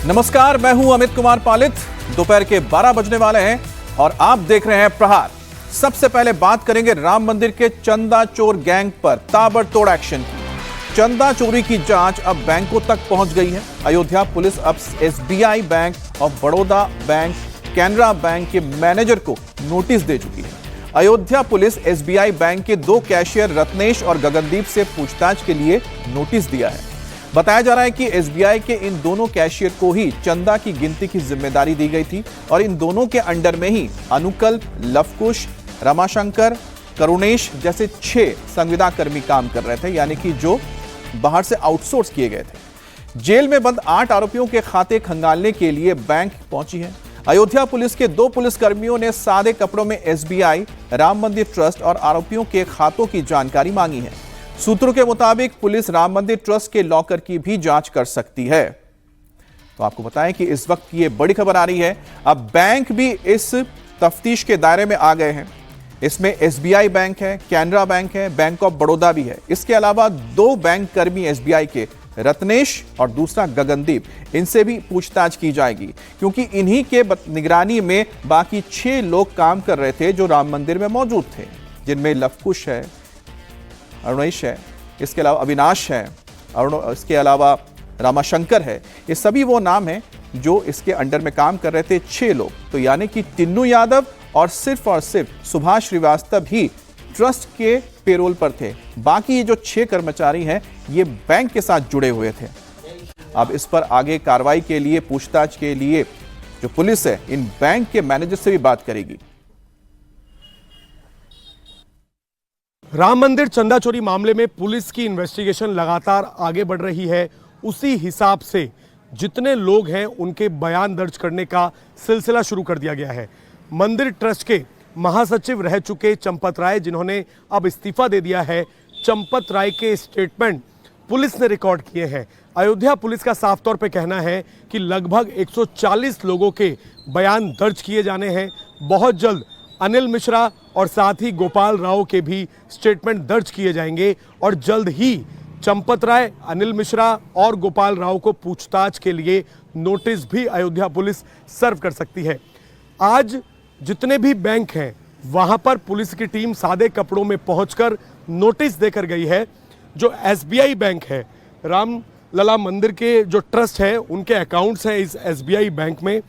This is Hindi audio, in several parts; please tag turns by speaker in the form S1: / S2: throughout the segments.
S1: नमस्कार, मैं हूं अमित कुमार पालित। दोपहर के 12 बजने वाले हैं और आप देख रहे हैं प्रहार। सबसे पहले बात करेंगे राम मंदिर के चंदा चोर गैंग पर ताबड़तोड़ एक्शन की। चंदा चोरी की जांच अब बैंकों तक पहुंच गई है। अयोध्या पुलिस अब SBI bank of Baroda bank, Canara bank के मैनेजर को नोटिस दे चुकी है। अयोध्या पुलिस एसबीआई बैंक के 2 कैशियर रत्नेश और गगनदीप से पूछताछ के लिए नोटिस दिया है। बताया जा रहा है कि एसबीआई के इन दोनों कैशियर को ही चंदा की गिनती की जिम्मेदारी दी गई थी और इन दोनों के अंडर में ही अनुकल्प, लवकुश, रमाशंकर, करुणेश जैसे 6 संविदा कर्मी काम कर रहे थे, यानी कि जो बाहर से आउटसोर्स किए गए थे। जेल में बंद 8 आरोपियों के खाते खंगालने के लिए बैंक पहुंची है। अयोध्या पुलिस के 2 पुलिसकर्मियों ने सादे कपड़ों में एसबीआई, राम मंदिर ट्रस्ट और आरोपियों के खातों की जानकारी मांगी है। सूत्रों के मुताबिक पुलिस राम मंदिर ट्रस्ट के लॉकर की भी जांच कर सकती है। तो आपको बताएं कि इस वक्त की ये बड़ी खबर आ रही है। अब बैंक भी इस तफ्तीश के दायरे में आ गए हैं। इसमें एसबीआई बैंक है, कैनरा बैंक है, बैंक ऑफ बड़ौदा भी है। इसके अलावा 2 बैंक कर्मी एसबीआई के, रत्नेश और दूसरा गगनदीप, इनसे भी पूछताछ की जाएगी, क्योंकि इन्हीं के निगरानी में बाकी 6 लोग काम कर रहे थे जो राम मंदिर में मौजूद थे, जिनमें लवकुश है, अरुणेश है, इसके अलावा अविनाश है, इसके अलावा रामाशंकर है। ये सभी वो नाम हैं जो इसके अंडर में काम कर रहे थे, 6 लोग। तो यानी कि टिन्नू यादव और सिर्फ सुभाष श्रीवास्तव ही ट्रस्ट के पेरोल पर थे। बाकी ये जो 6 कर्मचारी हैं ये बैंक के साथ जुड़े हुए थे। अब इस पर आगे कार्रवाई के लिए, पूछताछ के लिए जो पुलिस है इन बैंक के मैनेजर से भी बात करेगी।
S2: राम मंदिर चंदा चोरी मामले में पुलिस की इन्वेस्टिगेशन लगातार आगे बढ़ रही है। उसी हिसाब से जितने लोग हैं उनके बयान दर्ज करने का सिलसिला शुरू कर दिया गया है। मंदिर ट्रस्ट के महासचिव रह चुके चंपत राय, जिन्होंने अब इस्तीफा दे दिया है, चंपत राय के स्टेटमेंट पुलिस ने रिकॉर्ड किए हैं। अयोध्या पुलिस का साफ तौर पे कहना है कि लगभग 140 लोगों के बयान दर्ज किए जाने हैं। बहुत जल्द अनिल मिश्रा और साथ ही गोपाल राव के भी स्टेटमेंट दर्ज किए जाएंगे और जल्द ही चंपत राय, अनिल मिश्रा और गोपाल राव को पूछताछ के लिए नोटिस भी अयोध्या पुलिस सर्व कर सकती है। आज जितने भी बैंक हैं वहां पर पुलिस की टीम सादे कपड़ों में पहुंचकर नोटिस देकर गई है। जो एसबीआई बैंक है, राम लला मंदिर के जो ट्रस्ट है उनके अकाउंट्स हैं इस एसबीआई बैंक में।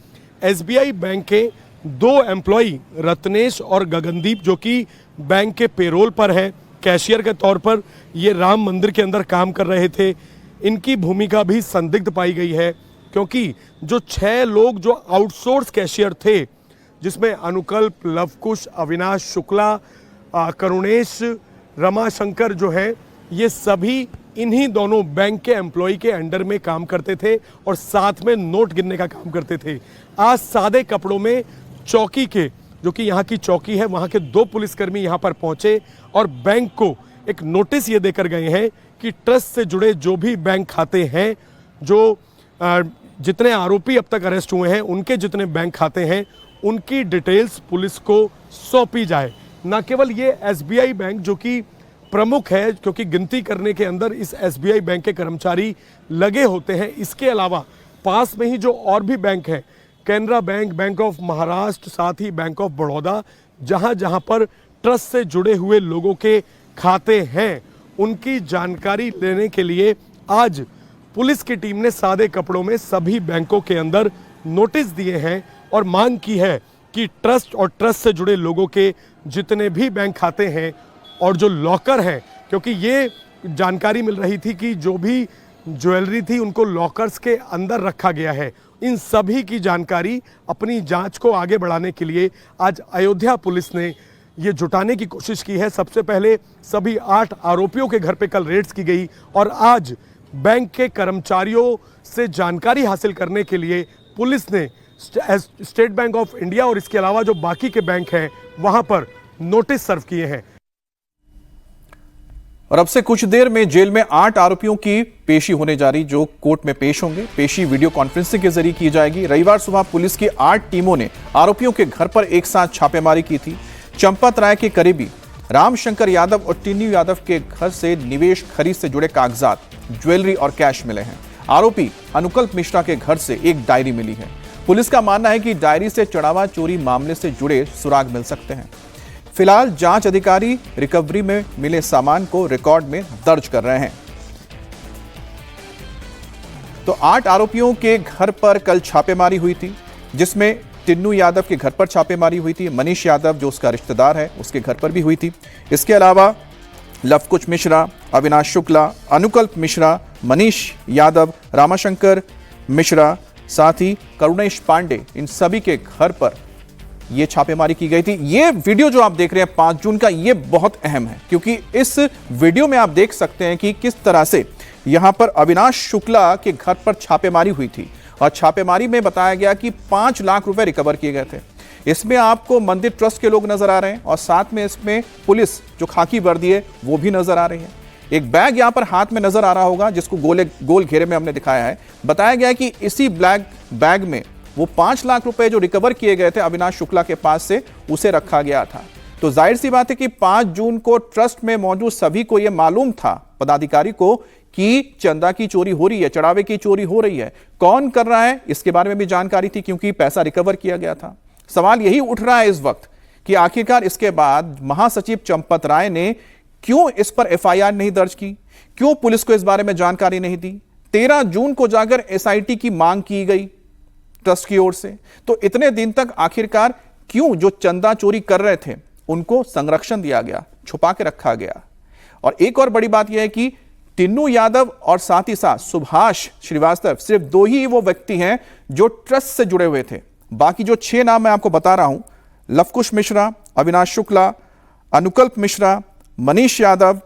S2: एसबीआई बैंक के 2 एम्प्लॉई रत्नेश और गगनदीप, जो कि बैंक के पेरोल पर है, कैशियर के तौर पर ये राम मंदिर के अंदर काम कर रहे थे। इनकी भूमिका भी संदिग्ध पाई गई है, क्योंकि जो 6 लोग जो आउटसोर्स कैशियर थे, जिसमें अनुकल्प, लवकुश, अविनाश शुक्ला, करुणेश, रमाशंकर जो है, ये सभी इन्हीं दोनों बैंक के एम्प्लॉय के अंडर में काम करते थे और साथ में नोट गिनने का काम करते थे। आज सादे कपड़ों में चौकी के, जो कि यहाँ की चौकी है, वहाँ के 2 पुलिसकर्मी यहाँ पर पहुंचे और बैंक को एक नोटिस ये देकर गए हैं कि ट्रस्ट से जुड़े जो भी बैंक खाते हैं, जो जितने आरोपी अब तक अरेस्ट हुए हैं, उनके जितने बैंक खाते हैं, उनकी डिटेल्स पुलिस को सौंपी जाए। न केवल ये एसबीआई बैंक जो कि प्रमुख है, क्योंकि गिनती करने के अंदर इस एसबीआई बैंक के कर्मचारी लगे होते हैं, इसके अलावा पास में ही जो और भी बैंक हैं, Canara bank, bank of Maharashtra, साथ ही बैंक ऑफ बड़ौदा, जहां जहां पर ट्रस्ट से जुड़े हुए लोगों के खाते हैं, उनकी जानकारी लेने के लिए आज पुलिस की टीम ने सादे कपड़ों में सभी बैंकों के अंदर नोटिस दिए हैं और मांग की है कि ट्रस्ट और ट्रस्ट से जुड़े लोगों के जितने भी बैंक खाते हैं और जो लॉकर हैं, क्योंकि ये जानकारी मिल रही थी कि जो भी ज्वेलरी थी उनको लॉकर्स के अंदर रखा गया है, इन सभी की जानकारी अपनी जांच को आगे बढ़ाने के लिए आज अयोध्या पुलिस ने ये जुटाने की कोशिश की है। सबसे पहले सभी 8 आरोपियों के घर पे कल रेड्स की गई और आज बैंक के कर्मचारियों से जानकारी हासिल करने के लिए पुलिस ने स्टेट बैंक ऑफ इंडिया और इसके अलावा जो बाकी के बैंक हैं वहां पर नोटिस सर्व किए हैं।
S1: और अब से कुछ देर में जेल में 8 आरोपियों की पेशी होने जा रही, जो कोर्ट में पेश होंगे। पेशी वीडियो कॉन्फ्रेंसिंग के जरिए की जाएगी। रविवार सुबह पुलिस की 8 टीमों ने आरोपियों के घर पर एक साथ छापेमारी की थी। चंपत राय के करीबी रामशंकर यादव और टिन्नू यादव के घर से निवेश खरीद से जुड़े कागजात, ज्वेलरी और कैश मिले हैं। आरोपी अनुकल्प मिश्रा के घर से एक डायरी मिली है। पुलिस का मानना है कि डायरी से चढ़ावा चोरी मामले से जुड़े सुराग मिल सकते हैं। फिलहाल जांच अधिकारी रिकवरी में मिले सामान को रिकॉर्ड में दर्ज कर रहे हैं। तो 8 आरोपियों के घर पर कल छापेमारी हुई थी, जिसमें टिन्नू यादव के घर पर छापेमारी हुई थी, मनीष यादव जो उसका रिश्तेदार है उसके घर पर भी हुई थी। इसके अलावा लवकुश मिश्रा, अविनाश शुक्ला, अनुकल्प मिश्रा, मनीष यादव, रामाशंकर मिश्रा, साथ ही करुणेश पांडे, इन सभी के घर पर यह छापेमारी की गई थी। ये वीडियो जो आप देख रहे हैं 5 जून का, ये बहुत अहम है क्योंकि इस वीडियो में आप देख सकते हैं कि किस तरह से यहां पर अविनाश शुक्ला के घर पर छापेमारी हुई थी और छापेमारी में बताया गया कि 5 लाख रुपए रिकवर किए गए थे। इसमें आपको मंदिर ट्रस्ट के लोग नजर आ रहे हैं और साथ में इसमें पुलिस जो खाकी वर्दी है वो भी नजर आ रही है। एक बैग यहां पर हाथ में नजर आ रहा होगा जिसको गोल घेरे में हमने दिखाया है। बताया गया है कि इसी ब्लैक बैग में वो 5 लाख रुपए जो रिकवर किए गए थे अविनाश शुक्ला के पास से, उसे रखा गया था। तो जाहिर सी बात है कि 5 जून को ट्रस्ट में मौजूद सभी को यह मालूम था, पदाधिकारी को, कि चंदा की चोरी हो रही है, चढ़ावे की चोरी हो रही है। कौन कर रहा है इसके बारे में भी जानकारी थी क्योंकि पैसा रिकवर किया गया था। सवाल यही उठ रहा है इस वक्त कि आखिरकार इसके बाद महासचिव चंपत राय ने क्यों इस पर एफआईआर नहीं दर्ज की, क्यों पुलिस को इस बारे में जानकारी नहीं दी। 13 जून को जाकर एसआईटी की मांग की गई ट्रस्ट की ओर से, तो इतने दिन तक आखिरकार क्यों जो चंदा चोरी कर रहे थे उनको संरक्षण दिया गया, छुपा के रखा गया। और एक और बड़ी बात यह है कि टिन्नू यादव और साथ ही साथ सुभाष श्रीवास्तव सिर्फ 2 ही वो व्यक्ति हैं जो ट्रस्ट से जुड़े हुए थे। बाकी जो 6 नाम मैं आपको बता रहा हूं, लवकुश मिश्रा, अविनाश शुक्ला, अनुकल्प मिश्रा, मनीष यादव,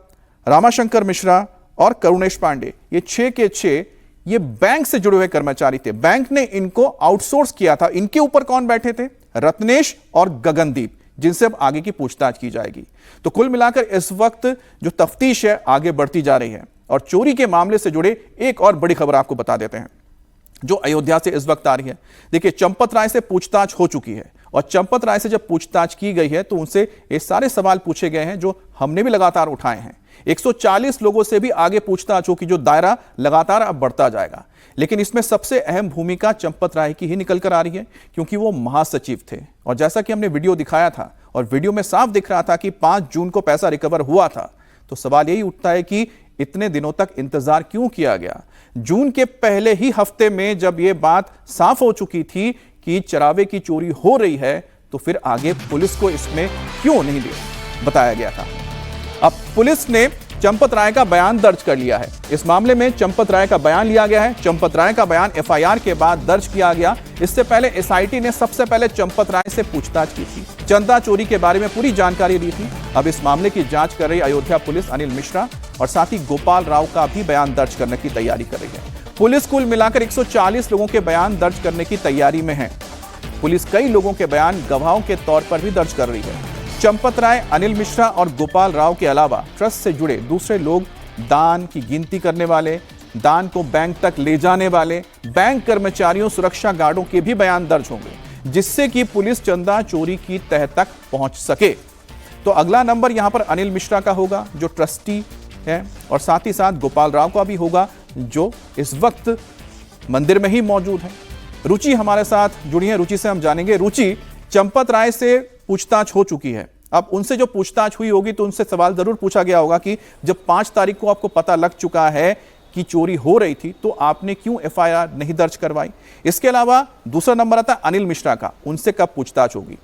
S1: रामाशंकर मिश्रा और करुणेश पांडे, ये 6 के 6 ये बैंक से जुड़े हुए कर्मचारी थे। बैंक ने इनको आउटसोर्स किया था। इनके ऊपर कौन बैठे थे? रत्नेश और गगनदीप, जिनसे अब आगे की पूछताछ की जाएगी। तो कुल मिलाकर इस वक्त जो तफ्तीश है आगे बढ़ती जा रही है। और चोरी के मामले से जुड़े एक और बड़ी खबर आपको बता देते हैं जो अयोध्या से इस वक्त आ रही है। देखिए, चंपत राय से पूछताछ हो चुकी है और चंपत राय से जब पूछताछ की गई है तो उनसे ये सारे सवाल पूछे गए हैं जो हमने भी लगातार उठाए हैं। 140 लोगों से भी आगे पूछताछ होगी, जो दायरा लगातार अब बढ़ता जाएगा। लेकिन इसमें सबसे अहम भूमिका चंपत राय की ही निकल कर आ रही है क्योंकि वो महासचिव थे। और जैसा कि हमने वीडियो दिखाया था और वीडियो में साफ दिख रहा था कि 5 जून को पैसा रिकवर हुआ था, तो सवाल यही उठता है कि इतने दिनों तक इंतजार क्यों किया गया। जून के पहले ही हफ्ते में जब यह बात साफ हो चुकी थी कि चरावे की चोरी हो रही है, तो फिर आगे पुलिस को इसमें क्यों नहीं बताया गया था। अब पुलिस ने चंपत राय का बयान दर्ज कर लिया है। इस मामले में चंपत राय का बयान लिया गया है। चंपत राय का बयान एफआईआर के बाद दर्ज किया गया। इससे पहले एसआईटी ने सबसे पहले चंपत राय से पूछताछ की थी, चंदा चोरी के बारे में पूरी जानकारी दी थी। अब इस मामले की जांच कर रही अयोध्या पुलिस अनिल मिश्रा और साथ ही गोपाल राव का भी बयान दर्ज करने की तैयारी कर रही है। पुलिस कुल मिलाकर 140 लोगों के बयान दर्ज करने की तैयारी में है। पुलिस कई लोगों के बयान गवाहों के तौर पर भी दर्ज कर रही है। चंपत राय, अनिल मिश्रा और गोपाल राव के अलावा ट्रस्ट से जुड़े दूसरे लोग, दान की गिनती करने वाले, दान को बैंक तक ले जाने वाले, बैंक कर्मचारियों, सुरक्षा गार्डों के भी बयान दर्ज होंगे, जिससे कि पुलिस चंदा चोरी की तह तक पहुंच सके। तो अगला नंबर यहां पर अनिल मिश्रा का होगा जो ट्रस्टी है और साथ ही साथ गोपाल राव का भी होगा जो इस वक्त मंदिर में ही मौजूद है। रुचि हमारे साथ जुड़ी है, रुचि से हम जानेंगे। रुचि, चंपत राय से पूछताछ हो चुकी है, अब उनसे जो पूछताछ हुई होगी तो उनसे सवाल जरूर पूछा गया होगा कि जब 5 तारीख को आपको पता लग चुका है कि चोरी हो रही थी तो आपने क्यों एफआईआर नहीं दर्ज करवाई। इसके अलावा दूसरा नंबर आता है अनिल मिश्रा का, उनसे कब पूछताछ होगी?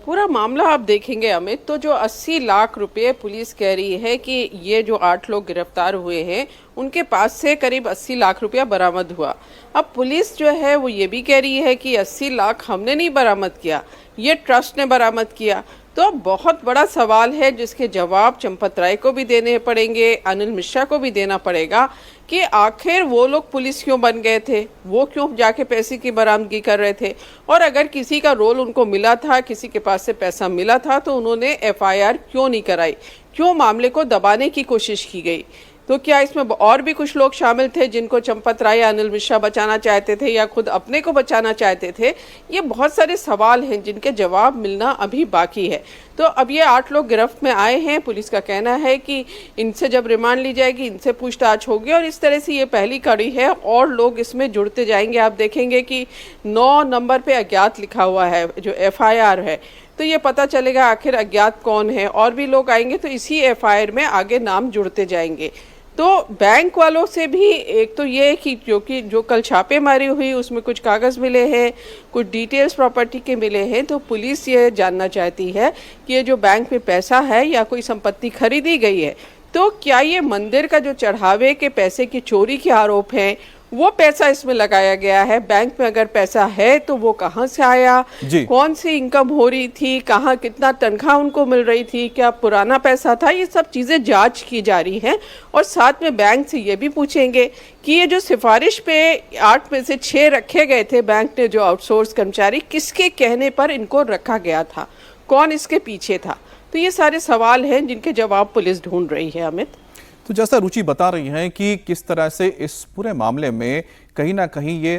S3: पूरा मामला आप देखेंगे अमित, तो जो 80 लाख रुपए पुलिस कह रही है कि ये जो 8 लोग गिरफ्तार हुए हैं उनके पास से करीब 80 लाख रुपया बरामद हुआ। अब पुलिस जो है वो ये भी कह रही है कि 80 लाख हमने नहीं बरामद किया, ये ट्रस्ट ने बरामद किया। तो अब बहुत बड़ा सवाल है जिसके जवाब चंपत राय को भी देने पड़ेंगे, अनिल मिश्रा को भी देना पड़ेगा कि आखिर वो लोग पुलिस क्यों बन गए थे, वो क्यों जाके पैसे की बरामदगी कर रहे थे, और अगर किसी का रोल उनको मिला था, किसी के पास से पैसा मिला था, तो उन्होंने एफआईआर क्यों नहीं कराई, क्यों मामले को दबाने की कोशिश की गई। तो क्या इसमें और भी कुछ लोग शामिल थे जिनको चंपत राय या अनिल मिश्रा बचाना चाहते थे या खुद अपने को बचाना चाहते थे? ये बहुत सारे सवाल हैं जिनके जवाब मिलना अभी बाकी है। तो अब ये 8 लोग गिरफ्त में आए हैं। पुलिस का कहना है कि इनसे जब रिमांड ली जाएगी, इनसे पूछताछ होगी और इस तरह से ये पहली कड़ी है और लोग इसमें जुड़ते जाएंगे। आप देखेंगे कि 9 नंबर पे अज्ञात लिखा हुआ है जो FIR है, तो ये पता चलेगा आखिर अज्ञात कौन है। और भी लोग आएंगे तो इसी FIR में आगे नाम जुड़ते जाएंगे। तो बैंक वालों से भी एक तो ये कि जो कल छापेमारी हुई उसमें कुछ कागज़ मिले हैं, कुछ डिटेल्स प्रॉपर्टी के मिले हैं, तो पुलिस ये जानना चाहती है कि ये जो बैंक में पैसा है या कोई संपत्ति खरीदी गई है, तो क्या ये मंदिर का जो चढ़ावे के पैसे की चोरी के आरोप हैं वो पैसा इसमें लगाया गया है। बैंक में अगर पैसा है तो वो कहाँ से आया, कौन सी इनकम हो रही थी, कहाँ कितना तनख्वाह उनको मिल रही थी, क्या पुराना पैसा था, ये सब चीज़ें जांच की जा रही हैं। और साथ में बैंक से ये भी पूछेंगे कि ये जो सिफारिश पे 8 में से 6 रखे गए थे बैंक ने जो आउटसोर्स कर्मचारी, किसके कहने पर इनको रखा गया था, कौन इसके पीछे था। तो ये सारे सवाल हैं जिनके जवाब पुलिस ढूंढ रही है। अमित,
S1: तो जैसा रुचि बता रही हैं कि किस तरह से इस पूरे मामले में कहीं ना कहीं ये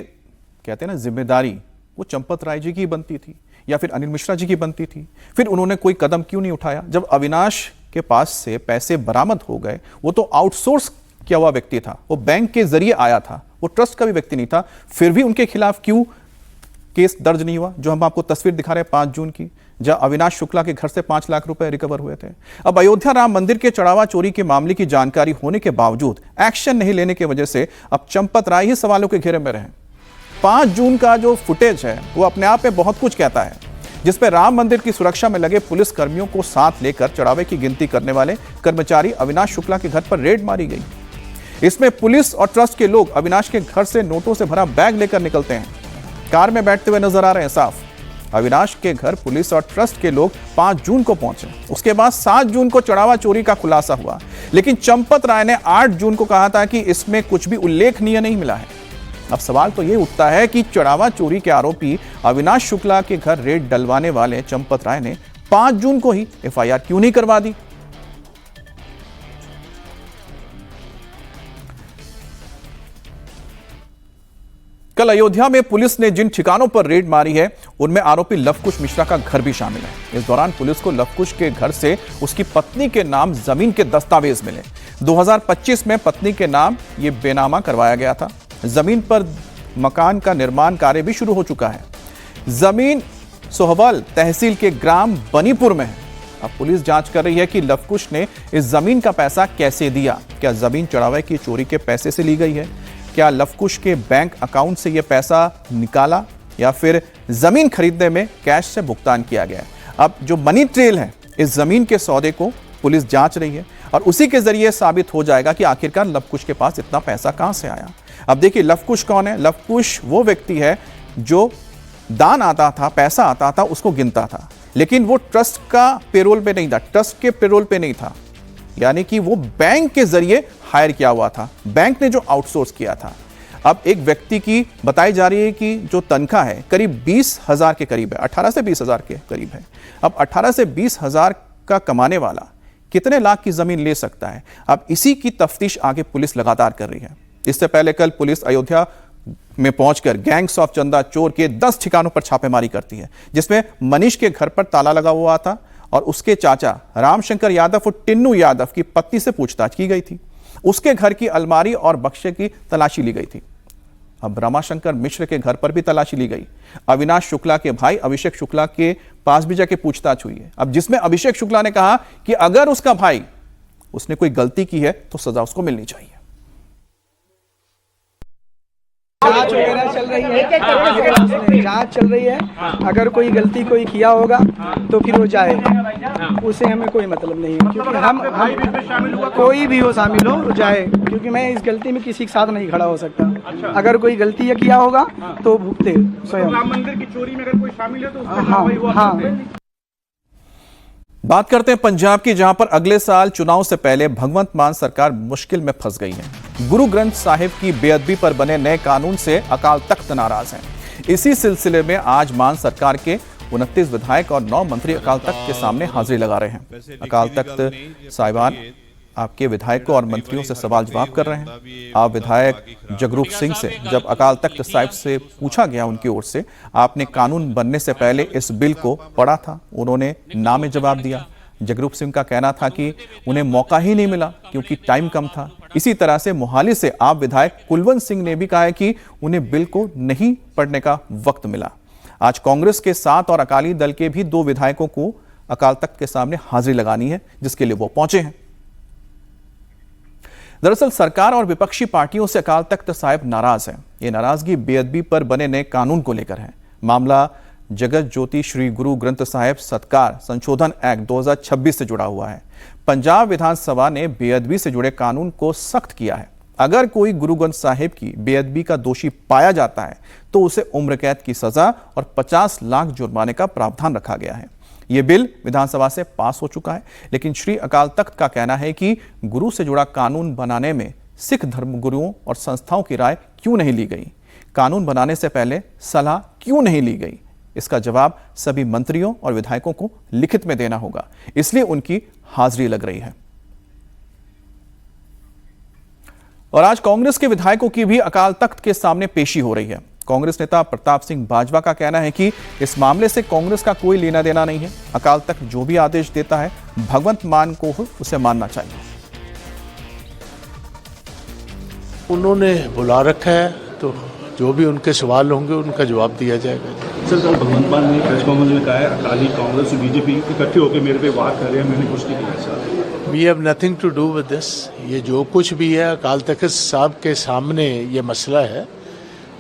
S1: कहते हैं ना जिम्मेदारी वो चंपत राय जी की बनती थी या फिर अनिल मिश्रा जी की बनती थी, फिर उन्होंने कोई कदम क्यों नहीं उठाया। जब अविनाश के पास से पैसे बरामद हो गए, वो तो आउटसोर्स किया हुआ व्यक्ति था, वो बैंक के जरिए आया था, वो ट्रस्ट का भी व्यक्ति नहीं था, फिर भी उनके खिलाफ क्यों केस दर्ज नहीं हुआ। जो हम आपको तस्वीर दिखा रहे हैं 5 जून की, जहां अविनाश शुक्ला के घर से 5 लाख रुपए रिकवर हुए थे। अब अयोध्या राम मंदिर के चढ़ावा चोरी के मामले की जानकारी होने के बावजूद एक्शन नहीं लेने की वजह से अब चंपत राय ही सवालों के घेरे में रहे। 5 जून का जो फुटेज है वो अपने आप में बहुत कुछ कहता है, जिसमें राम मंदिर की सुरक्षा में लगे पुलिस कर्मियों को साथ लेकर चढ़ावे की गिनती करने वाले कर्मचारी अविनाश शुक्ला के घर पर रेड मारी गई। इसमें पुलिस और ट्रस्ट के लोग अविनाश के घर से नोटों से भरा बैग लेकर निकलते हैं, कार में बैठते हुए नजर आ रहे हैं साफ। अविनाश के घर पुलिस और ट्रस्ट के लोग 5 जून को पहुंचे। उसके बाद 7 जून को चढ़ावा चोरी का खुलासा हुआ, लेकिन चंपत राय ने 8 जून को कहा था कि इसमें कुछ भी उल्लेखनीय नहीं मिला है। अब सवाल तो यह उठता है कि चढ़ावा चोरी के आरोपी अविनाश शुक्ला के घर रेड डलवाने वाले चंपत राय ने 5 जून को ही FIR क्यों नहीं करवा दी। कल अयोध्या में पुलिस ने जिन ठिकानों पर रेड मारी है उनमें आरोपी लवकुश मिश्रा का घर भी शामिल है। इस दौरान पुलिस को लवकुश के घर से उसकी पत्नी के नाम जमीन के दस्तावेज मिले। 2025 में पत्नी के नाम ये बेनामा करवाया गया था। जमीन पर मकान का निर्माण कार्य भी शुरू हो चुका है। जमीन सोहबल तहसील के ग्राम बनीपुर में है। अब पुलिस जांच कर रही है कि लवकुश ने इस जमीन का पैसा कैसे दिया। क्या जमीन चढ़ावे की चोरी के पैसे से ली गई है? क्या लवकुश के बैंक अकाउंट से यह पैसा निकाला या फिर जमीन खरीदने में कैश से भुगतान किया गया? अब जो मनी ट्रेल है इस जमीन के सौदे को पुलिस जांच रही है और उसी के जरिए साबित हो जाएगा कि आखिरकार लवकुश के पास इतना पैसा कहां से आया। अब देखिए लवकुश कौन है। लवकुश वो व्यक्ति है जो दान आता था, पैसा आता था, उसको गिनता था, लेकिन वो ट्रस्ट का पेरोल पे नहीं था, ट्रस्ट के पेरोल पे नहीं था, यानी कि वो बैंक के जरिए हायर किया हुआ था, बैंक ने जो आउटसोर्स किया था। अब एक व्यक्ति की बताई जा रही है कि जो तनख्वाह है करीब 20,000 के करीब है, 18 से 20,000 के करीब है। अब 18 से 20,000 का कमाने वाला कितने लाख की जमीन ले सकता है? अब इसी की तफ्तीश आगे पुलिस लगातार कर रही है। इससे पहले कल पुलिस अयोध्या में पहुंचकर गैंग्स ऑफ चंदा चोर के 10 ठिकानों पर छापेमारी करती है, जिसमें मनीष के घर पर ताला लगा हुआ था और उसके चाचा रामशंकर यादव और टिन्नू यादव की पत्नी से पूछताछ की गई थी। उसके घर की अलमारी और बक्से की तलाशी ली गई थी। अब रमाशंकर मिश्र के घर पर भी तलाशी ली गई। अविनाश शुक्ला के भाई अभिषेक शुक्ला के पास भी जाके पूछताछ हुई है। अब जिसमें अभिषेक शुक्ला ने कहा कि अगर उसका भाई उसने कोई गलती की है तो सजा उसको मिलनी चाहिए।
S4: जांच वगैरह चल रही है, जांच चल रही है। अगर कोई गलती कोई किया होगा तो फिर वो जाए, उसे हमें कोई मतलब नहीं है, क्योंकि हम कोई भी हो शामिल हो जाए, क्योंकि मैं इस गलती में किसी के साथ नहीं खड़ा हो सकता। अगर कोई गलती किया होगा तो भुगते स्वयं।
S5: राम मंदिर की चोरी में अगर कोई शामिल है तो
S4: हाँ।
S1: बात करते हैं पंजाब की, जहां पर अगले साल चुनाव से पहले भगवंत मान सरकार मुश्किल में फंस गई है। गुरु ग्रंथ साहिब की बेअदबी पर बने नए कानून से अकाल तख्त नाराज है। इसी सिलसिले में आज मान सरकार के 29 विधायक और 9 मंत्री अकाल तख्त के सामने हाजिरी लगा रहे हैं। अकाल तख्त साहिबान आपके विधायकों और मंत्रियों से सवाल जवाब कर रहे हैं। आप विधायक जगरूप सिंह से जब अकाल तख्त साहिब से पूछा गया उनकी ओर से, आपने कानून बनने से पहले इस बिल को पढ़ा था? उन्होंने ना में जवाब दिया। जगरूप सिंह का कहना था कि उन्हें मौका ही नहीं मिला क्योंकि टाइम कम था। इसी तरह से मोहाली से आप विधायक कुलवंत सिंह ने भी कहा है कि उन्हें बिल को नहीं पढ़ने का वक्त मिला। आज कांग्रेस के 7 और अकाली दल के भी 2 विधायकों को अकाल तख्त के सामने हाजिरी लगानी है, जिसके लिए वो पहुंचे हैं। दरअसल सरकार और विपक्षी पार्टियों से अकाल तख्त साहिब नाराज है। ये नाराजगी बेअदबी पर बने नए कानून को लेकर है। मामला जगत ज्योति श्री गुरु ग्रंथ साहिब सत्कार संशोधन एक्ट 2026 से जुड़ा हुआ है। पंजाब विधानसभा ने बेअदबी से जुड़े कानून को सख्त किया है। अगर कोई गुरु ग्रंथ साहिब की बेअदबी का दोषी पाया जाता है तो उसे उम्र कैद की सजा और 50 लाख जुर्माने का प्रावधान रखा गया है। यह बिल विधानसभा से पास हो चुका है, लेकिन श्री अकाल तख्त का कहना है कि गुरु से जुड़ा कानून बनाने में सिख धर्मगुरुओं और संस्थाओं की राय क्यों नहीं ली गई? कानून बनाने से पहले सलाह क्यों नहीं ली गई? इसका जवाब सभी मंत्रियों और विधायकों को लिखित में देना होगा, इसलिए उनकी हाजिरी लग रही है। और आज कांग्रेस के विधायकों की भी अकाल तख्त के सामने पेशी हो रही है। कांग्रेस नेता प्रताप सिंह बाजवा का कहना है कि इस मामले से कांग्रेस का कोई लेना देना नहीं है। अकाल तख्त जो भी आदेश देता है भगवंत मान को उसे मानना चाहिए।
S6: उन्होंने बुला रखा है तो जो भी उनके सवाल होंगे उनका जवाब दिया जाएगा।
S5: सर, कल भगवंत मान ने प्रेस कॉन्फ्रेंस में कहा है अकाली कांग्रेस और बीजेपी इकट्ठे होकर मेरे पे वार कर रहे हैं, मैंने कुछ नहीं किया sir.
S6: We have nothing to do with this. ये जो कुछ भी है अकाल तख्त साहब के सामने ये मसला है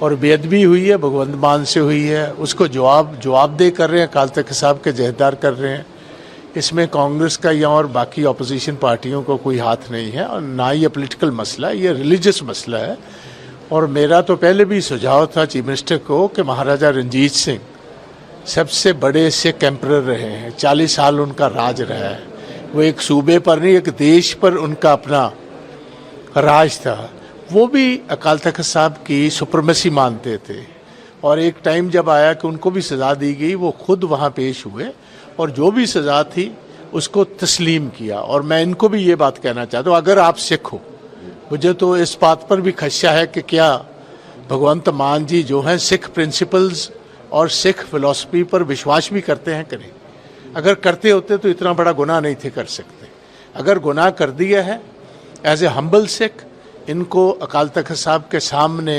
S6: और बेअदबी हुई है, भगवंत मान से हुई है, उसको जवाबदेह कर रहे हैं, अकाल तख्त साहब के जहदार कर रहे हैं। इसमें कांग्रेस का या और बाकी अपोजिशन पार्टियों को कोई हाथ नहीं है और ना ये पॉलिटिकल मसला है, ये रिलीजियस मसला है। और मेरा तो पहले भी सुझाव था चीफ मिनिस्टर को कि महाराजा रंजीत सिंह सबसे बड़े सिख एम्परर रहे हैं, 40 साल उनका राज रहा है। वो एक सूबे पर नहीं एक देश पर उनका अपना राज था। वो भी अकाल तख्त साहब की सुप्रीमेसी मानते थे और एक टाइम जब आया कि उनको भी सज़ा दी गई, वो खुद वहाँ पेश हुए और जो भी सज़ा थी उसको तस्लीम किया। और मैं इनको भी ये बात कहना चाहता हूँ, अगर आप सिख हो, मुझे तो इस बात पर भी खदशा है कि क्या भगवंत मान जी जो हैं सिख प्रिंसिपल्स और सिख फिलॉसफी पर विश्वास भी करते हैं कि नहीं? अगर करते होते तो इतना बड़ा गुनाह नहीं थे कर सकते। अगर गुनाह कर दिया है एज ए हम्बल सिख, इनको अकाल तख्त साहब के सामने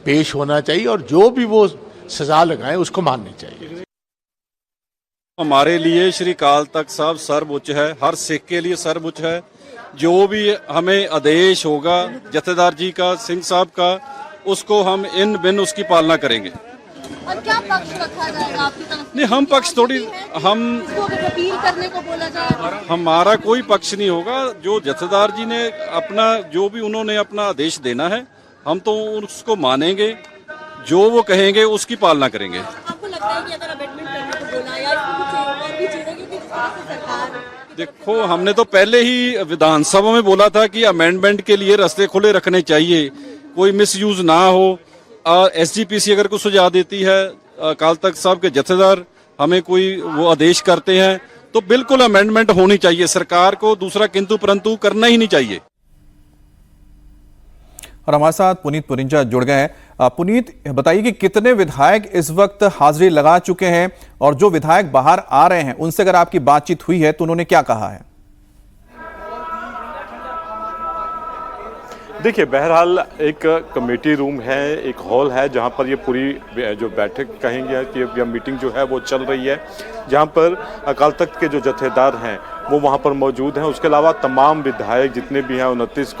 S6: पेश होना चाहिए और जो भी वो सजा लगाएं उसको माननी चाहिए।
S7: हमारे लिए श्री अकाल तख्त साहब सर्वोच्च है, हर सिख के लिए सर्वोच्च है। जो भी हमें आदेश होगा जथेदार जी का, सिंह साहब का, उसको हम इन बिन उसकी पालना करेंगे।
S8: और क्या पक्ष रखा जाएगा आपकी तरफ से?
S7: नहीं, हम पक्ष थोड़ी, हम
S8: अपील करने को बोला जाए।
S7: हमारा कोई पक्ष नहीं होगा। जो जथेदार जी ने अपना जो भी उन्होंने अपना आदेश देना है हम तो उसको मानेंगे, जो वो कहेंगे उसकी पालना करेंगे।
S8: आपको लगता है कि अगर अमेंडमेंट करने को बोला या कुछ और भी चीजें, क्योंकि सरकार
S7: देखो, हमने तो पहले ही विधानसभा में बोला था कि अमेंडमेंट के लिए रास्ते खुले रखने चाहिए, कोई मिसयूज ना हो। एसजीपीसी अगर कुछ सुझाव देती है, अकाल तख्त साहब के जथेदार हमें कोई वो आदेश करते हैं, तो बिल्कुल अमेंडमेंट होनी चाहिए। सरकार को दूसरा किंतु परंतु करना ही नहीं चाहिए।
S1: और हमारे साथ पुनीत पुरिंजा जुड़ गए हैं। पुनीत, बताइए कि कितने विधायक इस वक्त हाजिरी लगा चुके हैं और जो विधायक बाहर आ रहे हैं उनसे अगर आपकी बातचीत हुई है तो उन्होंने क्या कहा है?
S9: देखिए, बहरहाल एक कमेटी रूम है, एक हॉल है जहां पर ये पूरी जो बैठक कहेंगे कि मीटिंग जो है वो चल रही है, जहां पर अकाल तख्त के जो जथेदार हैं वो वहां पर मौजूद हैं। उसके अलावा तमाम विधायक जितने भी हैं 29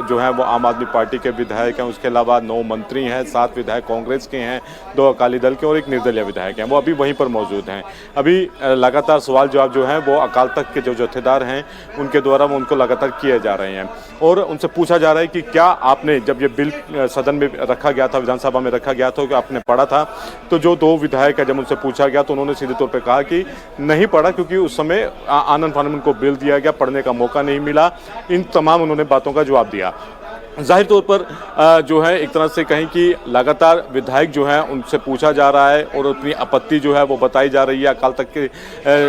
S9: जो हैं वो आम आदमी पार्टी के विधायक हैं। उसके अलावा 9 मंत्री हैं, 7 विधायक कांग्रेस के हैं, 2 अकाली दल के और 1 निर्दलीय विधायक हैं। वो अभी वहीं पर मौजूद हैं। अभी लगातार सवाल जवाब जो हैं वो अकाल तख्त के जो जथेदार हैं उनके द्वारा वो उनको लगातार किए जा रहे हैं और उनसे पूछा जा रहा है कि क्या आपने जब ये बिल सदन में रखा गया था, विधानसभा में रखा गया था, कि आपने पढ़ा था? तो जो 2 विधायक है जब उनसे पूछा गया तो उन्होंने सीधे तौर पर कहा कि नहीं पढ़ा, क्योंकि उस समय आनंद फानंद को बिल दिया गया, पढ़ने का मौका नहीं मिला। इन तमाम उन्होंने बातों का जवाब दिया। जाहिर तौर पर जो है एक तरह से कहें कि लगातार विधायक जो हैं उनसे पूछा जा रहा है और अपनी आपत्ति जो है वो बताई जा रही है। अकाल तख्त के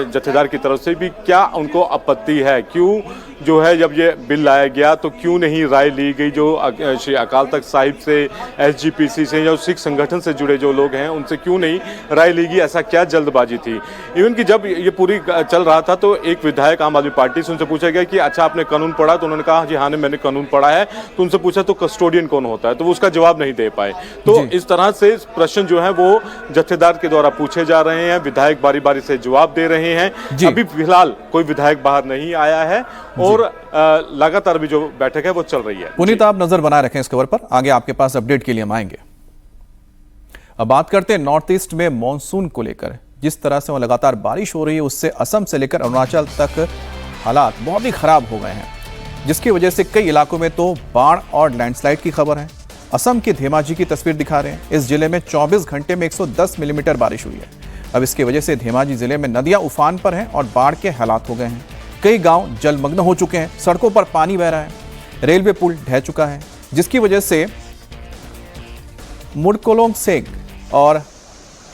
S9: जथेदार की तरफ से भी क्या उनको आपत्ति है, क्यों जो है जब ये बिल लाया गया तो क्यों नहीं राय ली गई जो श्री अकाल तख्त साहिब से, SGPC से या सिख संगठन से जुड़े जो लोग हैं उनसे क्यों नहीं राय ली गई? ऐसा क्या जल्दबाजी थी? इवन कि जब ये पूरी चल रहा था तो एक विधायक आम आदमी पार्टी से उनसे पूछा गया कि अच्छा आपने कानून पढ़ा? तो उन्होंने कहा जी हाँ मैंने कानून पढ़ा है। तो उनसे पूछा तो कस्टोडियन कौन होता है? तो वो उसका जवाब नहीं दे पाए। तो इस तरह से प्रश्न जो है वो जत्थेदार के द्वारा पूछे जा रहे हैं, विधायक बारी बारी से जवाब दे रहे हैं। अभी फिलहाल कोई विधायक बाहर नहीं आया है और लगातार भी जो बैठक है वो चल रही है।
S1: पुनीत, आप नजर बनाए रखें इस खबर पर, आगे आपके पास अपडेट के लिए हम आएंगे। अब बात करते हैं नॉर्थ ईस्ट में मॉनसून को लेकर। जिस तरह से वहां लगातार बारिश हो रही है उससे असम से लेकर अरुणाचल तक हालात बहुत ही खराब हो गए हैं, जिसकी वजह से कई इलाकों में तो बाढ़ और लैंडस्लाइड की खबर है। असम के धेमाजी की तस्वीर दिखा रहे हैं। इस जिले में 24 घंटे में 110 मिलीमीटर बारिश हुई है। अब इसकी वजह से धेमाजी जिले में नदियां उफान पर हैं और बाढ़ के हालात हो गए हैं। कई गांव जलमग्न हो चुके हैं, सड़कों पर पानी बह रहा है, रेलवे पुल ढह चुका है, जिसकी वजह से मुडकोलोंग सेग और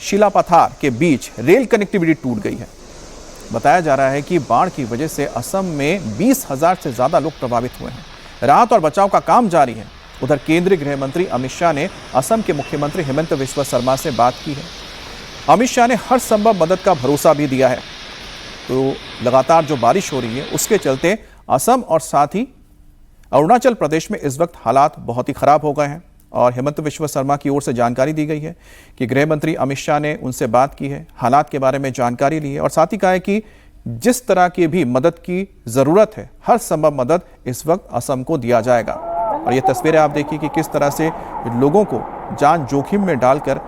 S1: शिलापथार के बीच रेल कनेक्टिविटी टूट गई है। बताया जा रहा है कि बाढ़ की वजह से असम में 20,000 से ज्यादा लोग प्रभावित हुए हैं। राहत और बचाव का काम जारी है। उधर केंद्रीय गृह मंत्री अमित शाह ने असम के मुख्यमंत्री हेमंत बिस्वा शर्मा से बात की है। अमित शाह ने हर संभव मदद का भरोसा भी दिया है। तो लगातार जो बारिश हो रही है उसके चलते असम और साथ ही अरुणाचल प्रदेश में इस वक्त हालात बहुत ही खराब हो गए हैं और हेमंत बिस्वा शर्मा की ओर से जानकारी दी गई है कि गृह मंत्री अमित शाह ने उनसे बात की है, हालात के बारे में जानकारी ली है और साथ ही कहा है कि जिस तरह की भी मदद की जरूरत है हर संभव मदद इस वक्त असम को दिया जाएगा। और ये तस्वीरें आप देखिए कि किस तरह से लोगों को जान जोखिम में डालकर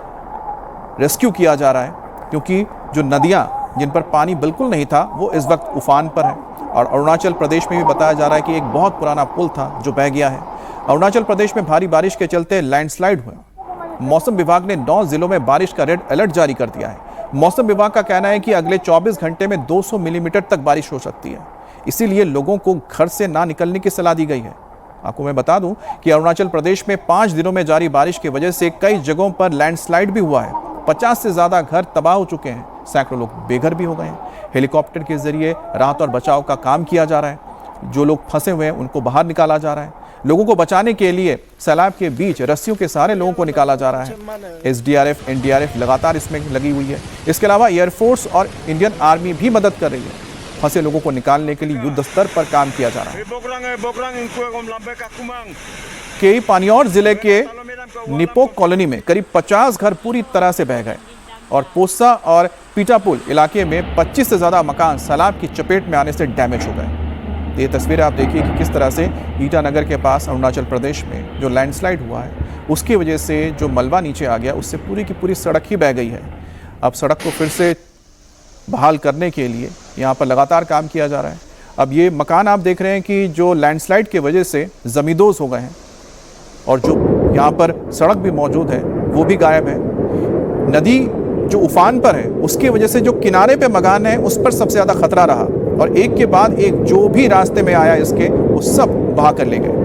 S1: रेस्क्यू किया जा रहा है, क्योंकि जो नदियां जिन पर पानी बिल्कुल नहीं था वो इस वक्त उफान पर है। और अरुणाचल प्रदेश में भी बताया जा रहा है कि एक बहुत पुराना पुल था जो बह गया है। अरुणाचल प्रदेश में भारी बारिश के चलते लैंडस्लाइड हुआ। मौसम विभाग ने 9 जिलों में बारिश का रेड अलर्ट जारी कर दिया है। मौसम विभाग का कहना है कि अगले 24 घंटे में 200 मिलीमीटर तक बारिश हो सकती है, इसीलिए लोगों को घर से ना निकलने की सलाह दी गई है। आपको मैं बता दूं कि अरुणाचल प्रदेश में 5 दिनों में जारी बारिश की वजह से कई जगहों पर लैंडस्लाइड भी हुआ है। 50 से ज्यादा घर तबाह हो चुके हैं, सैकड़ों लोग बेघर भी हो गए हैं। हेलीकॉप्टर के जरिए राहत और बचाव का काम किया जा रहा है। जो लोग फंसे हुए हैं उनको बाहर निकाला जा रहा है। लोगों को बचाने के लिए सैलाब के बीच रस्सियों के सहारे लोगों को निकाला जा रहा है। SDRF, NDRF लगातार इसमें लगी हुई है। इसके अलावा एयरफोर्स और इंडियन आर्मी भी मदद कर रही है। फंसे लोगों को निकालने के लिए युद्ध स्तर पर काम किया जा रहा है। केई पानियौर जिले के निपोक कॉलोनी में करीब 50 घर पूरी तरह से बह गए और पोसा और पीटापुल इलाके में 25 से ज्यादा मकान सैलाब की चपेट में आने से डैमेज हो गए। ये तस्वीरें आप देखिए कि किस तरह से ईटानगर के पास अरुणाचल प्रदेश में जो लैंडस्लाइड हुआ है उसकी वजह से जो मलबा नीचे आ गया उससे पूरी की पूरी सड़क ही बह गई है। अब सड़क को फिर से बहाल करने के लिए यहाँ पर लगातार काम किया जा रहा है। अब ये मकान आप देख रहे हैं कि जो लैंडस्लाइड की वजह से ज़मींदोज़ हो गए हैं और जो यहाँ पर सड़क भी मौजूद है वो भी गायब है। नदी जो उफान पर है उसकी वजह से जो किनारे पे मकान है उस पर सबसे ज़्यादा खतरा रहा और एक के बाद एक जो भी रास्ते में आया इसके वो सब बहा कर ले गए।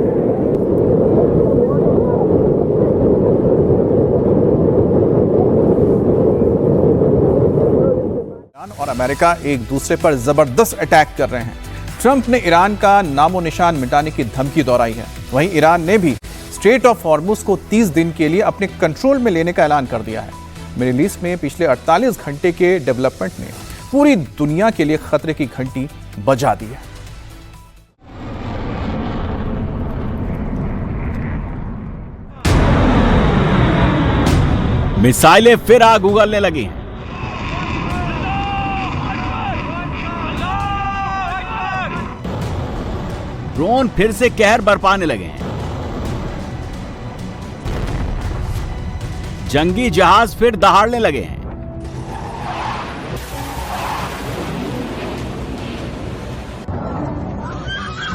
S1: ईरान और अमेरिका एक दूसरे पर जबरदस्त अटैक कर रहे हैं। ट्रंप ने ईरान का नामो निशान मिटाने की धमकी दोहराई है। वहीं ईरान ने भी स्ट्रेट ऑफ हॉर्मुज को 30 दिन के लिए अपने कंट्रोल में लेने का ऐलान कर दिया है। मिडिल ईस्ट में पिछले 48 घंटे के डेवलपमेंट ने पूरी दुनिया के लिए खतरे की घंटी बजा दी है।
S10: मिसाइलें फिर आग उगलने लगी हैं। ड्रोन फिर से कहर बरपाने लगे हैं। जंगी जहाज फिर दहाड़ने लगे हैं।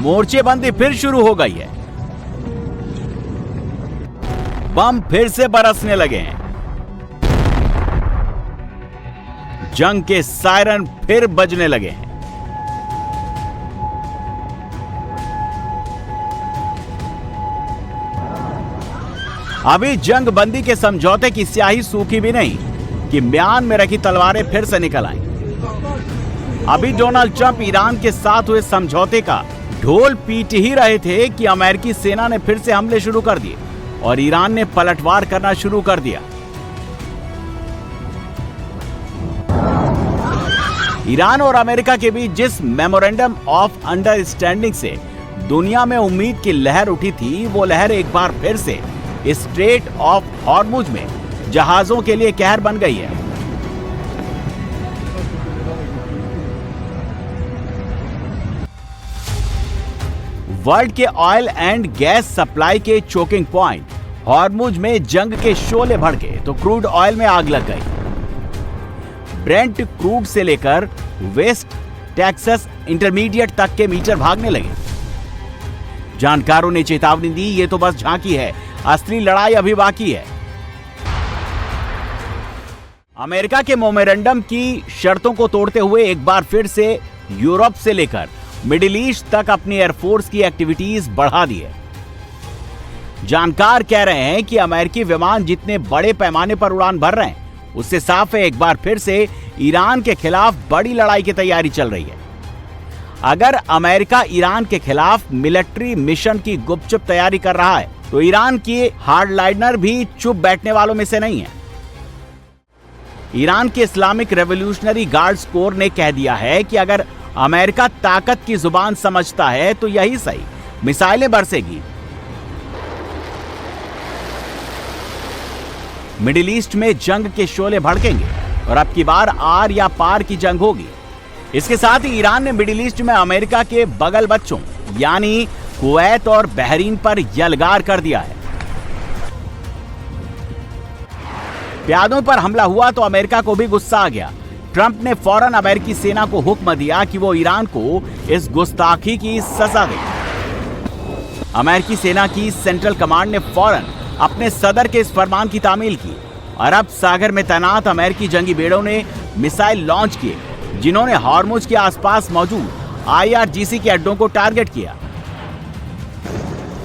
S10: मोर्चेबंदी फिर शुरू हो गई है। बम फिर से बरसने लगे हैं। जंग के सायरन फिर बजने लगे हैं। अभी जंग बंदी के समझौते की स्याही सूखी भी नहीं कि म्यान में रखी तलवारें फिर से निकल आई। अभी डोनाल्ड ट्रंप ईरान के साथ हुए समझौते का ढोल पीट ही रहे थे कि अमेरिकी सेना ने फिर से हमले शुरू कर दिए और ईरान ने पलटवार करना शुरू कर दिया। ईरान और अमेरिका के बीच जिस मेमोरेंडम ऑफ अंडरस्टैंडिंग से दुनिया में उम्मीद की लहर उठी थी, वो लहर एक बार फिर से स्ट्रेट ऑफ हॉर्मुज में जहाजों के लिए कहर बन गई है। वर्ल्ड के ऑयल एंड गैस सप्लाई के चोकिंग पॉइंट हॉर्मुज में जंग के शोले भड़के तो क्रूड ऑयल में आग लग गई। ब्रेंट क्रूड से लेकर वेस्ट टेक्सास इंटरमीडिएट तक के मीटर भागने लगे। जानकारों ने चेतावनी दी, ये तो बस झांकी है, असली लड़ाई अभी बाकी है। अमेरिका के मेमोरेंडम की शर्तों को तोड़ते हुए एक बार फिर से यूरोप से लेकर मिडिल ईस्ट तक अपनी एयरफोर्स की एक्टिविटीज बढ़ा दी है। जानकार कह रहे हैं कि अमेरिकी विमान जितने बड़े पैमाने पर उड़ान भर रहे हैं, उससे साफ है एक बार फिर से ईरान के खिलाफ बड़ी लड़ाई की तैयारी चल रही है। अगर अमेरिका ईरान के खिलाफ मिलिट्री मिशन की गुपचुप तैयारी कर रहा है, तो ईरान की हार्डलाइनर भी चुप बैठने वालों में से नहीं है। ईरान के इस्लामिक रेवोल्यूशनरी गार्ड्स कोर ने कह दिया है कि अगर अमेरिका ताकत की जुबान समझता है तो यही सही, मिसाइलें बरसेगी। मिडिल ईस्ट में जंग के शोले भड़केंगे और अब की बार आर या पार की जंग होगी। इसके साथ ही ईरान ने मिडिल ईस्ट में अमेरिका के बगल बच्चों यानी कुवैत और बहरीन पर यलगार कर दिया है। प्यादों पर हमला हुआ तो अमेरिका को भी गुस्सा आ गया। ट्रंप ने फौरन अमेरिकी सेना को हुक्म दिया कि वो ईरान को इस गुस्ताखी की सजा दे। अमेरिकी सेना की सेंट्रल कमांड ने फौरन अपने सदर के इस फरमान की तामील की। अरब सागर में तैनात अमेरिकी जंगी बेड़ों ने मिसाइल लॉन्च किए, जिन्होंने हॉर्मुज के आसपास मौजूद IRGC के अड्डों को टारगेट किया।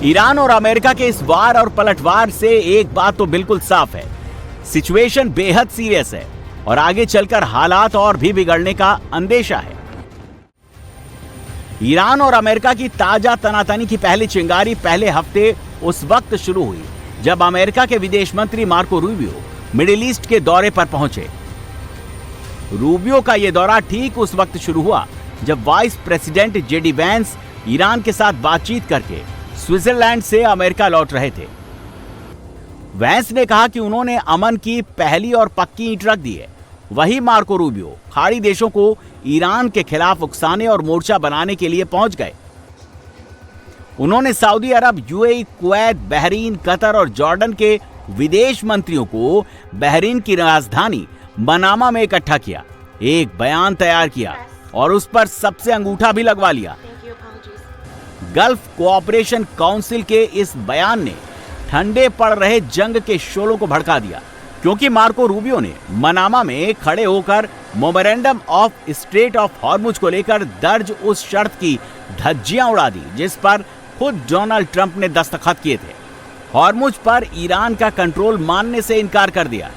S10: ईरान और अमेरिका के इस वार और पलटवार से एक बात तो बिल्कुल साफ है, सिचुएशन बेहद सीरियस है और आगे चलकर हालात और भी बिगड़ने का अंदेशा है। ईरान और अमेरिका की ताजा तनातनी की पहली चिंगारी पहले हफ्ते उस वक्त शुरू हुई जब अमेरिका के विदेश मंत्री मार्को रूबियो मिडिल ईस्ट के दौरे पर पहुंचे। रूबियो का यह दौरा ठीक उस वक्त शुरू हुआ जब vice president JD Vance Iran के साथ बातचीत करके स्विट्जरलैंड से अमेरिका लौट रहे थे। वैंस ने कहा कि उन्होंने अमन की पहली और पक्की ईंट रख दी है। वही मार्को रूबियो खाड़ी देशों को ईरान के खिलाफ उकसाने और मोर्चा बनाने के लिए पहुंच गए। उन्होंने सऊदी अरब, UAE, कुवैत, बहरीन, कतर और जॉर्डन के विदेश मंत्रियों को बहरीन की राजधानी मनामा में इकट्ठा किया, एक बयान तैयार किया और उस पर सबसे अंगूठा भी लगवा लिया। गल्फ कोऑपरेशन काउंसिल के इस बयान ने ठंडे पड़ रहे जंग के शोलों को भड़का दिया, क्योंकि मार्को रूबियो ने मनामा में खड़े होकर memorandum of straight of Hormuz को लेकर दर्ज उस शर्त की धज्जियां उड़ा दी जिस पर खुद डोनाल्ड ट्रंप ने दस्तखत किए थे। हॉर्मुज पर ईरान का कंट्रोल मानने से इनकार कर दिया।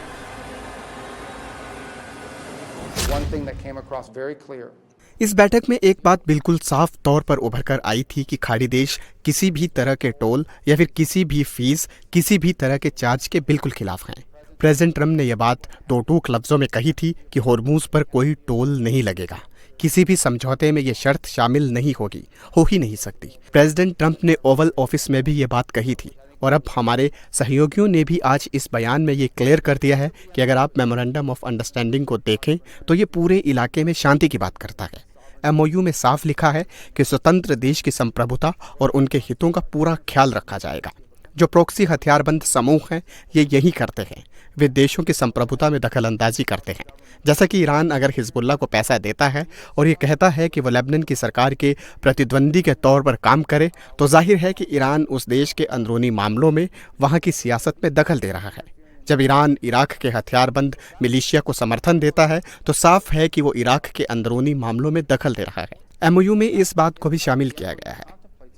S11: इस बैठक में एक बात बिल्कुल साफ तौर पर उभर कर आई थी कि खाड़ी देश किसी भी तरह के टोल या फिर किसी भी फीस, किसी भी तरह के चार्ज के बिल्कुल खिलाफ हैं। प्रेसिडेंट ट्रंप ने यह बात दो टूक लफ्जों में कही थी कि हॉर्मुज पर कोई टोल नहीं लगेगा, किसी भी समझौते में यह शर्त शामिल नहीं होगी, हो ही नहीं सकती। प्रेसिडेंट ट्रंप ने ओवल ऑफिस में भी ये बात कही थी और अब हमारे सहयोगियों ने भी आज इस बयान में ये क्लियर कर दिया है कि अगर आप मेमोरेंडम ऑफ अंडरस्टैंडिंग को देखें तो ये पूरे इलाके में शांति की बात करता है। MOU में साफ लिखा है कि स्वतंत्र देश की संप्रभुता और उनके हितों का पूरा ख्याल रखा जाएगा। जो प्रॉक्सी हथियारबंद समूह हैं ये यही करते हैं, वे देशों की संप्रभुता में दखल अंदाजी करते हैं। जैसा कि ईरान अगर हिजबुल्लाह को पैसा देता है और ये कहता है कि वो लेबनान की सरकार के प्रतिद्वंदी के तौर पर काम करे, तो जाहिर है कि ईरान उस देश के अंदरूनी मामलों में वहाँ की सियासत में दखल दे रहा है। जब ईरान इराक के हथियारबंद मिलिशिया को समर्थन देता है तो साफ है कि वो इराक के अंदरूनी मामलों में दखल दे रहा है। MOU में इस बात को भी शामिल किया गया है।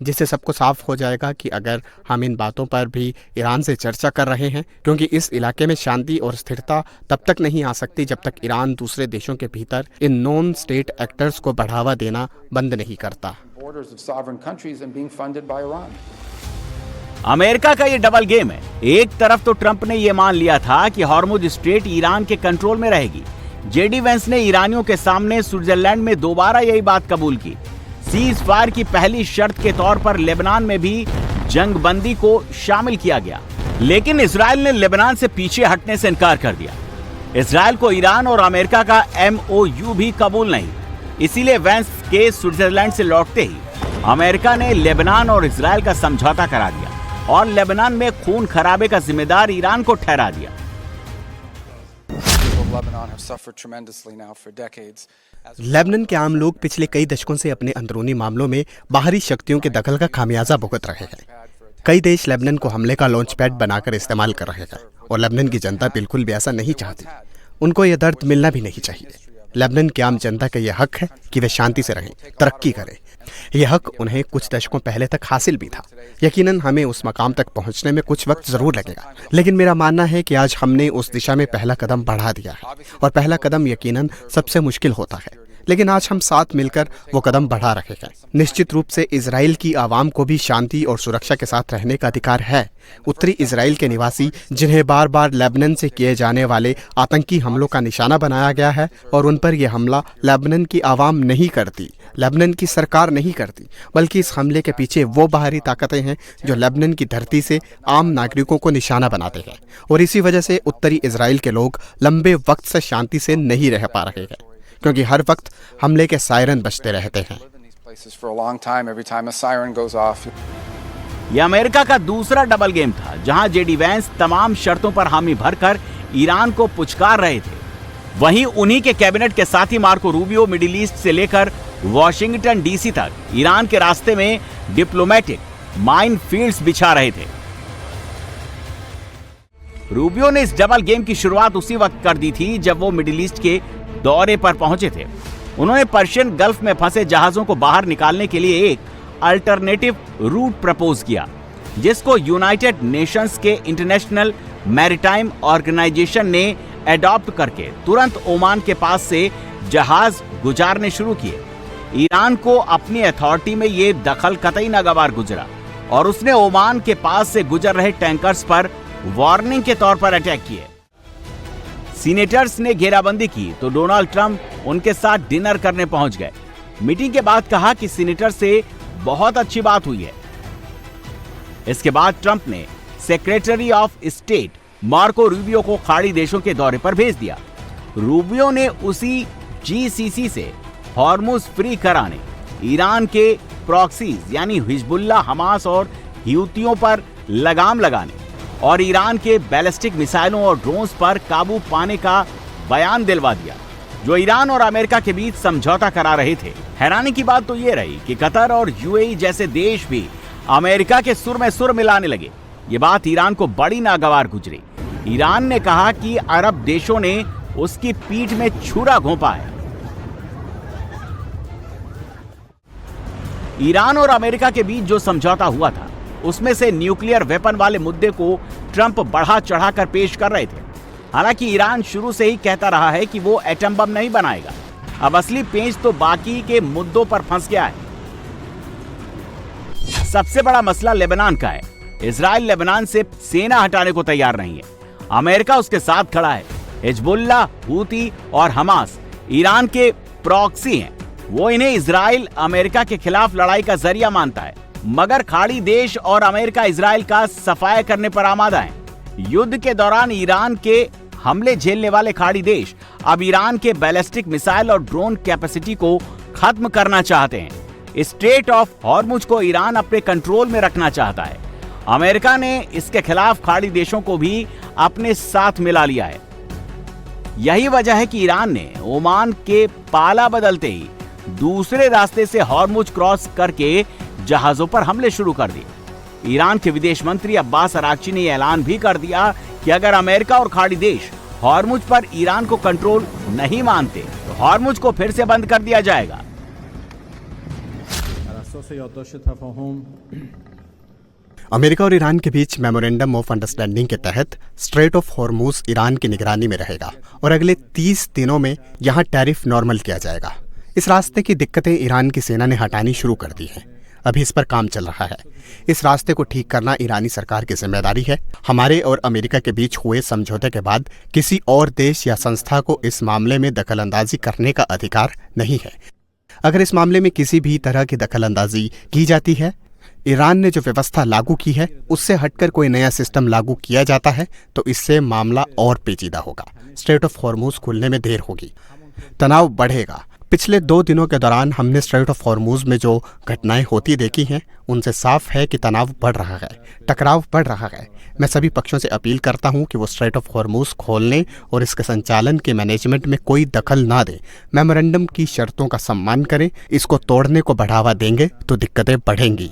S11: जिससे सबको साफ हो जाएगा कि अगर हम इन बातों पर भी ईरान से चर्चा कर रहे हैं, क्योंकि इस इलाके में शांति और स्थिरता तब तक नहीं आ सकती जब तक ईरान दूसरे देशों के भीतर इन नॉन स्टेट एक्टर्स को बढ़ावा देना बंद नहीं करता।
S10: अमेरिका का ये डबल गेम है। एक तरफ तो ट्रंप ने ये मान लिया था कि हॉर्मुज स्ट्रेट ईरान के कंट्रोल में रहेगी। जेडी वेंस ने ईरानियों के सामने स्विट्जरलैंड में दोबारा यही बात कबूल की। सीज फायर की पहली शर्त के तौर पर लेबनान में भी जंगबंदी को शामिल किया गया, लेकिन इजराइल ने लेबनान से पीछे हटने से इनकार कर दिया। इजराइल को ईरान और अमेरिका का MOU भी कबूल नहीं, इसीलिए वेंस के स्विट्जरलैंड से लौटते ही अमेरिका ने लेबनान और इजराइल का समझौता करा दिया और लेबनान में खून खराबे का जिम्मेदार ईरान को ठहरा दिया।
S11: लेबनान के आम लोग पिछले कई दशकों से अपने अंदरूनी मामलों में बाहरी शक्तियों के दखल का खामियाजा भुगत रहे हैं। कई देश लेबनान को हमले का लॉन्च पैड बनाकर इस्तेमाल कर रहे हैं और लेबनान की जनता बिल्कुल भी ऐसा नहीं चाहती। उनको यह दर्द मिलना भी नहीं चाहिए। लेबनान की आम जनता का यह हक है कि वे शांति से रहें, तरक्की करें। यह हक उन्हें कुछ दशकों पहले तक हासिल भी था। यकीनन हमें उस मकाम तक पहुंचने में कुछ वक्त जरूर लगेगा, लेकिन मेरा मानना है कि आज हमने उस दिशा में पहला कदम बढ़ा दिया है। और पहला कदम यकीनन सबसे मुश्किल होता है, लेकिन आज हम साथ मिलकर वो कदम बढ़ा रहे हैं। निश्चित रूप से इजराइल की आवाम को भी शांति और सुरक्षा के साथ रहने का अधिकार है। उत्तरी इजराइल के निवासी, जिन्हें बार बार लेबनान से किए जाने वाले आतंकी हमलों का निशाना बनाया गया है, और उन पर यह हमला लेबनान की आवाम नहीं करती, लेबनान की सरकार नहीं करती, बल्कि इस हमले के पीछे वो बाहरी ताकतें हैं जो लेबनान की धरती से आम नागरिकों को निशाना बनाते हैं। और इसी वजह से उत्तरी इजराइल के लोग लंबे वक्त से शांति से नहीं रह पा रहे हैं, क्योंकि हर वक्त हमले के सायरन बजते रहते हैं।
S10: यह अमेरिका का दूसरा डबल गेम था, जहां जेडी वेंस तमाम शर्तों पर हामी भरकर ईरान को पुचकार रहे थे। वहीं उन्हीं के कैबिनेट के साथी मार्को रूबियो मिडिल ईस्ट से लेकर वॉशिंगटन DC तक ईरान के रास्ते में डिप्लोमेटिक माइन फील्ड्स बिछा रहे थे। रूबियो ने इस डबल गेम की शुरुआत उसी वक्त कर दी थी जब वो मिडिल ईस्ट के दौरे पर पहुंचे थे। उन्होंने पर्शियन गल्फ में फंसे जहाजों को बाहर निकालने के लिए एक अल्टरनेटिव रूट प्रपोज किया, जिसको यूनाइटेड नेशंस के इंटरनेशनल मैरीटाइम ऑर्गेनाइजेशन ने एडॉप्ट करके तुरंत ओमान के पास से जहाज गुजारने शुरू किए। ईरान को अपनी अथॉरिटी में ये दखल कतई नागवार गुजरा और उसने ओमान के पास से गुजर रहे टैंकर्स पर वार्निंग के तौर पर अटैक किए। सीनेटर्स ने घेराबंदी की तो डोनाल्ड ट्रंप उनके साथ डिनर करने पहुंच गए। मीटिंग के बाद कहा कि सीनेटर से बहुत अच्छी बात हुई है। इसके बाद ट्रंप ने secretary of state Marco Rubio को खाड़ी देशों के दौरे पर भेज दिया। रूबियो ने उसी GCC से हॉर्मुज फ्री कराने, ईरान के प्रॉक्सीज यानी हिजबुल्लाह, हमास और ह्यूतियों पर लगाम लगाने और ईरान के बैलिस्टिक मिसाइलों और ड्रोन्स पर काबू पाने का बयान दिलवा दिया, जो ईरान और अमेरिका के बीच समझौता करा रहे थे। हैरानी की बात तो ये रही कि कतर और UAE जैसे देश भी अमेरिका के सुर में सुर मिलाने लगे। ये बात ईरान को बड़ी नागवार गुजरी। ईरान ने कहा कि अरब देशों ने उसकी पीठ में छुरा घोंपा है। ईरान और अमेरिका के बीच जो समझौता हुआ था, उसमें से न्यूक्लियर वेपन वाले मुद्दे को ट्रंप बढ़ा चढ़ाकर पेश कर रहे थे। हालांकि ईरान शुरू से ही कहता रहा है कि वो एटम बम नहीं बनाएगा। अब असली पेंच तो बाकी के मुद्दों पर फंस गया है। सबसे बड़ा मसला लेबनान का है। इजराइल लेबनान से सेना हटाने को तैयार नहीं है। अमेरिका उसके साथ खड़ा है। हिजबुल्लाह, हूती और हमास ईरान के प्रॉक्सी हैं। वो इन्हें इजराइल अमेरिका के खिलाफ लड़ाई का जरिया मानता है, मगर खाड़ी देश और अमेरिका इजराइल का सफाया करने पर आमादा है। युद्ध के दौरान ईरान के हमले झेलने वाले खाड़ी देश अब ईरान के बैलिस्टिक मिसाइल और ड्रोन कैपेसिटी को खत्म करना चाहते हैं। स्ट्रेट ऑफ हॉर्मुज को ईरान अपने कंट्रोल में रखना चाहता है। अमेरिका ने इसके खिलाफ खाड़ी देशों को भी अपने साथ मिला लिया है। यही वजह है कि ईरान ने ओमान के पाला बदलते ही दूसरे रास्ते से हॉर्मुज क्रॉस करके जहाजों पर हमले शुरू कर दिए। ईरान के विदेश मंत्री अब्बास अराक्ची ने ऐलान भी कर दिया कि अगर अमेरिका और खाड़ी देश हॉर्मुज पर ईरान को कंट्रोल नहीं मानते तो हॉर्मुज को फिर से बंद कर दिया जाएगा।
S11: अमेरिका और ईरान के बीच मेमोरेंडम ऑफ अंडरस्टैंडिंग के तहत स्ट्रेट ऑफ हॉर्मुज ईरान की निगरानी में रहेगा और अगले 30 दिनों में यहां टैरिफ नॉर्मल किया जाएगा। इस रास्ते की दिक्कतें ईरान की सेना ने हटानी शुरू कर दी हैं। अभी इस पर काम चल रहा है। इस रास्ते को ठीक करना ईरानी सरकार की जिम्मेदारी है। हमारे और अमेरिका के बीच हुए समझौते के बाद किसी और देश या संस्था को इस मामले में दखलंदाजी करने का अधिकार नहीं है। अगर इस मामले में किसी भी तरह की दखलंदाजी की जाती है, ईरान ने जो व्यवस्था लागू की है उससे हटकर कोई नया सिस्टम लागू किया जाता है, तो इससे मामला और पेचीदा होगा। स्ट्रेट ऑफ हॉर्मुज खुलने में देर होगी, तनाव बढ़ेगा। पिछले 2 दिनों के दौरान हमने स्ट्रेट ऑफ हॉर्मुज में जो घटनाएं होती देखी हैं, उनसे साफ है कि तनाव बढ़ रहा है, टकराव बढ़ रहा है। मैं सभी पक्षों से अपील करता हूं कि वो स्ट्रेट ऑफ हॉर्मुज खोलने और इसके संचालन के मैनेजमेंट में कोई दखल ना दें। मेमोरेंडम की शर्तों का सम्मान करें। इसको तोड़ने को बढ़ावा देंगे तो दिक्कतें बढ़ेंगी।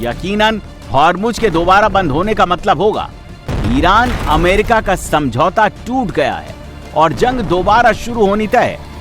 S10: यकीनन हॉर्मुज के दोबारा बंद होने का मतलब होगा ईरान अमेरिका का समझौता टूट गया है और जंग दोबारा शुरू होनी तय है।